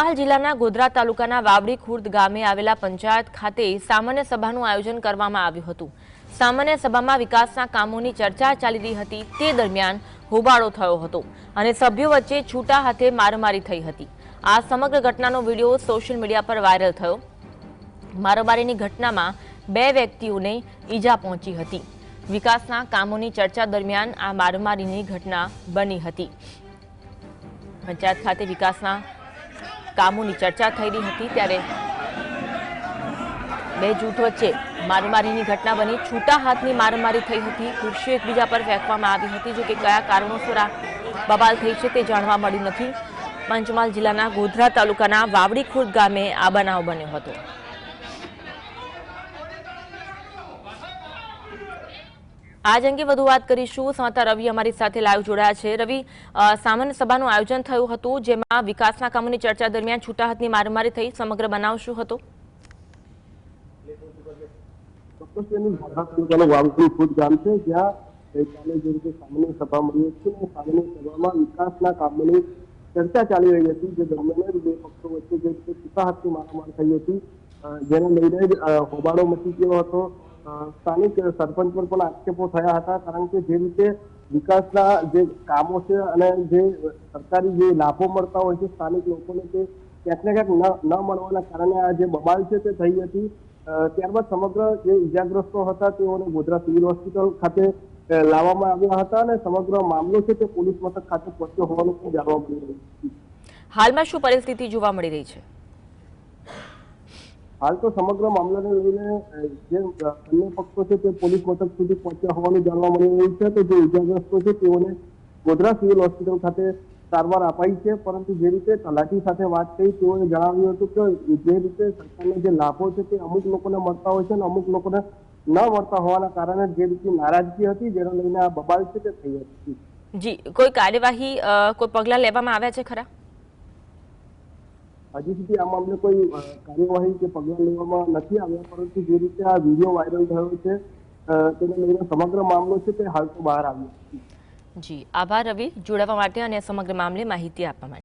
હાલ જિલ્લાના ગોધરા તાલુકાના વાવડી ખુર્દ ગામે આવેલા પંચાયત ખાતે સામાન્ય સભાનું આયોજન કરવામાં આવ્યું હતું। સામાન્ય સભામાં વિકાસના કામોની ચર્ચા ચાલી રહી હતી। તે દરમિયાન હોબાળો થયો હતો અને સભ્યો વચ્ચે છૂટા હાથે મારામારી થઈ હતી। આ સમગ્ર ઘટનાનો વિડીયો સોશિયલ મીડિયા પર વાયરલ થયો। મારામારીની ઘટનામાં 2 વ્યક્તિઓને ઈજા પહોંચી હતી। વિકાસના કામોની ચર્ચા દરમિયાન આ મારામારીની ઘટના બની હતી। પંચાયત ખાતે વિકાસના કામોની ચર્ચા થઈ રહી હતી ત્યારે 2 જૂથ વચ્ચે મારામારીની ઘટના બની। છૂટા હાથની મારામારી થઈ હતી। ખુરશીઓ એકબીજા પર ફેંકવામાં આવી હતી। જો કે કયા કારણોસર આ બબાલ થઈ છે તે જાણવા મળ્યું નથી। પંચમહાલ જિલ્લાના ગોધરા તાલુકાના વાવડી ખુર્દ ગામે આ બનાવ બન્યો હતો। આજ અંગે વધુ વાત કરીશું। સમાચાર રવિ અમારી સાથે લાઈવ જોડાયા છે। રવિ, સામાન્ય સભાનું આયોજન થયું હતું જેમાં વિકાસના કામોની ચર્ચા દરમિયાન છૂટા હાથની મારામારી થઈ। સમગ્ર બનાવ શું હતો? વાવડી ખુર્દ ગામ છે જ્યાં ગઈકાલે જે રીતે સામાન્ય સભા મળી હતી અને સામાન્ય સભામાં વિકાસના કામોની ચર્ચા ચાલી રહી હતી। જે દરમિયાન 2 પક્ષો વચ્ચે જે રીતે છૂટા હાથની મારામારી થઈ હતી જેને લઈને હોબાળો મચી ગયો હતો। સ્થાનિક સરપંચ પર પણ આક્ષેપો થયા હતા કારણ કે જે રીતે વિકાસના જે કામો છે અને જે સરકારી જે લાભો મળતા હોય છે સ્થાનિક લોકોને તે ક્યાંક ને ક્યાંક ન મળવાના કારણે આ જે બબાલ છે તે થઈ હતી। ત્યારબાદ સમગ્ર જે ઇજાગ્રસ્તો હતા તેઓને ગોધરા સિવિલ હોસ્પિટલ ખાતે લાવવામાં આવ્યા હતા અને સમગ્ર મામલો છે તે પોલીસ મથક ખાતે પહોંચ્યો હોવાનું પણ જાણવા મળી રહ્યું છે। હાલમાં શું પરિસ્થિતિ જોવા મળી રહી છે? હાલ તો સમગ્ર મામલાને લઈને જે અન્ય પક્ષો છે તે પોલીસ મથક સુધી પહોંચ્યા હોવાનું જાણવા મળી રહ્યું છે। તો જે ઇજાગ્રસ્તો છે તેઓને ગોધરા સિવિલ હોસ્પિટલ ખાતે સારવાર અપાઈ છે। પરંતુ જે રીતે તલાટી સાથે વાત થઈ તેઓએ જણાવ્યું હતું કે જે રીતે સરકારના જે લાભો છે તે અમુક લોકોને મળતા હોય છે અને અમુક લોકોને ન મળતા હોવાના કારણે જે રીતે નારાજગી હતી જેને લઈને આ બબાલ છે તે થઈ હતી। જી, કોઈ કાર્યવાહી કોઈ પગલાં લેવામાં આવ્યા છે ખરા? હજી સુધી આ મામલે કોઈ કાર્યવાહી કે પગલાં લેવામાં નથી આવ્યા। પરંતુ જે રીતે આ વિડીયો વાયરલ થયો છે તેને લઈને સમગ્ર મામલો છે તે હાલ તો બહાર આવ્યો છે। જી, આભાર રવિ જોડાવા માટે અને સમગ્ર મામલે માહિતી આપવા માટે।